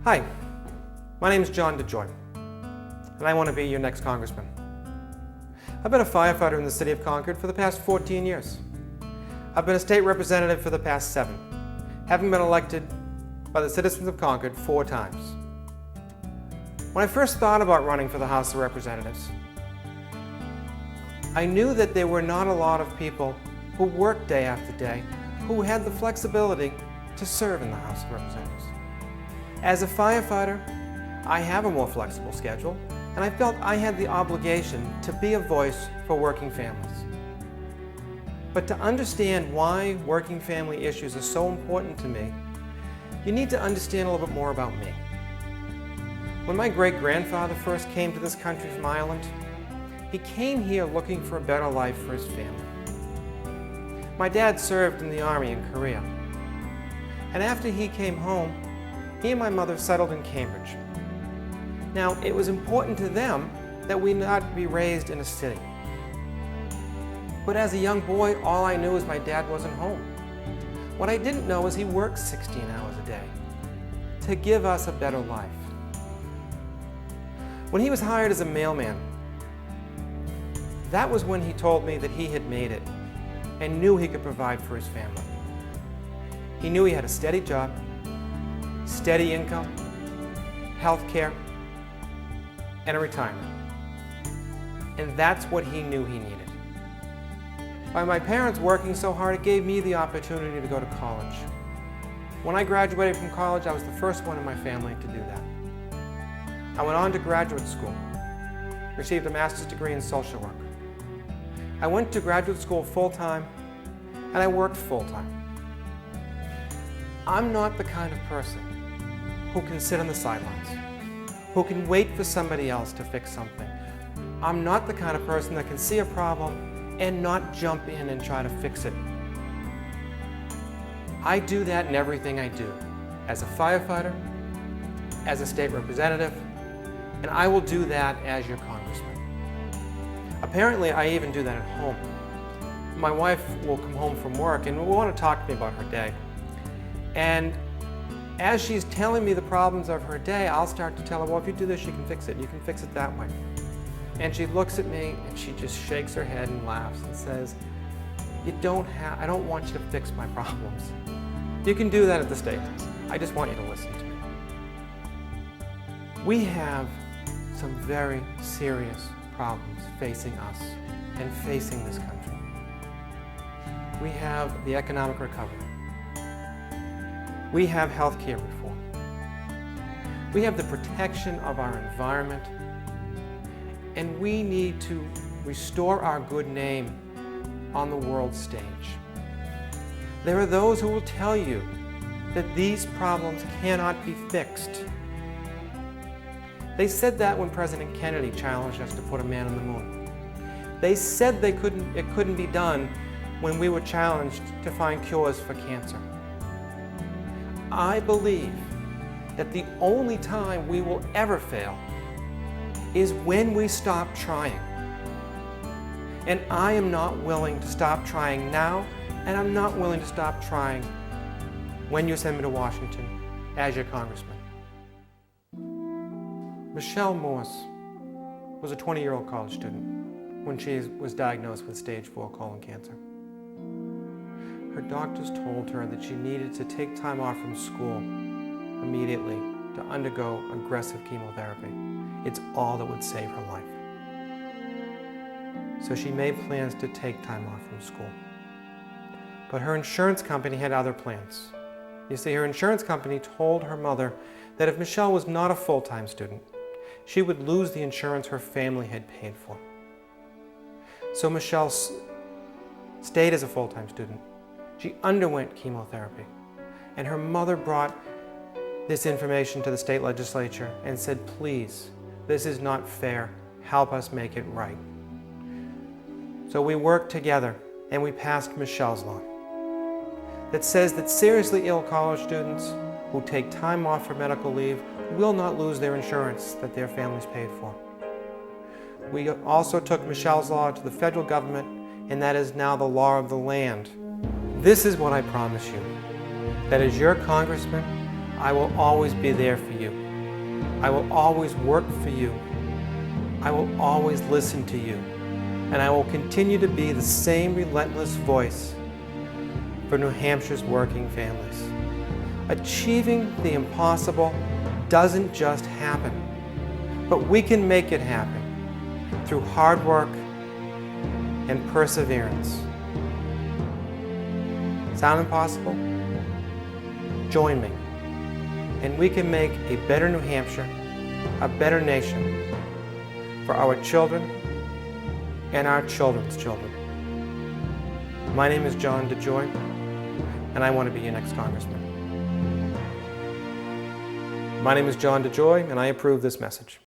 Hi, my name is John DeJoie, and I want to be your next congressman. I've been a firefighter in the City of Concord for the past 14 years. I've been a state representative for the past 7, having been elected by the citizens of Concord 4 times. When I first thought about running for the House of Representatives, I knew that there were not a lot of people who worked day after day who had the flexibility to serve in the House of Representatives. As a firefighter, I have a more flexible schedule, and I felt I had the obligation to be a voice for working families. But to understand why working family issues are so important to me, you need to understand a little bit more about me. When my great-grandfather first came to this country from Ireland, he came here looking for a better life for his family. My dad served in the Army in Korea, and after he came home, he and my mother settled in Cambridge. Now, it was important to them that we not be raised in a city. But as a young boy, all I knew was my dad wasn't home. What I didn't know is he worked 16 hours a day to give us a better life. When he was hired as a mailman, that was when he told me that he had made it and knew he could provide for his family. He knew he had a steady job, steady income, health care, and a retirement. And that's what he knew he needed. By my parents working so hard, it gave me the opportunity to go to college. When I graduated from college, I was the first one in my family to do that. I went on to graduate school, received a master's degree in social work. I went to graduate school full-time, and I worked full-time. I'm not the kind of person who can sit on the sidelines, who can wait for somebody else to fix something. I'm not the kind of person that can see a problem and not jump in and try to fix it. I do that in everything I do, as a firefighter, as a state representative, and I will do that as your congressman. Apparently, I even do that at home. My wife will come home from work and will want to talk to me about her day. And as she's telling me the problems of her day, I'll start to tell her, well, if you do this, you can fix it. You can fix it that way. And she looks at me and she just shakes her head and laughs and says, I don't want you to fix my problems. You can do that at the state house. I just want you to listen to me. We have some very serious problems facing us and facing this country. We have the economic recovery. We have health care reform. We have the protection of our environment. And we need to restore our good name on the world stage. There are those who will tell you that these problems cannot be fixed. They said that when President Kennedy challenged us to put a man on the moon. They said it couldn't be done when we were challenged to find cures for cancer. I believe that the only time we will ever fail is when we stop trying. And I am not willing to stop trying now, and I'm not willing to stop trying when you send me to Washington as your congressman. Michelle Morse was a 20-year-old college student when she was diagnosed with stage 4 colon cancer. Her doctors told her that she needed to take time off from school immediately to undergo aggressive chemotherapy. It's all that would save her life. So she made plans to take time off from school. But her insurance company had other plans. You see, her insurance company told her mother that if Michelle was not a full-time student, she would lose the insurance her family had paid for. So Michelle stayed as a full-time student. She underwent chemotherapy, and her mother brought this information to the state legislature and said, please, this is not fair. Help us make it right. So we worked together and we passed Michelle's law that says that seriously ill college students who take time off for medical leave will not lose their insurance that their families paid for. We also took Michelle's law to the federal government, and that is now the law of the land. This is what I promise you, that as your congressman, I will always be there for you. I will always work for you. I will always listen to you. And I will continue to be the same relentless voice for New Hampshire's working families. Achieving the impossible doesn't just happen, but we can make it happen through hard work and perseverance. Sound impossible? Join me, and we can make a better New Hampshire, a better nation for our children and our children's children. My name is John DeJoie, and I want to be your next congressman. My name is John DeJoie, and I approve this message.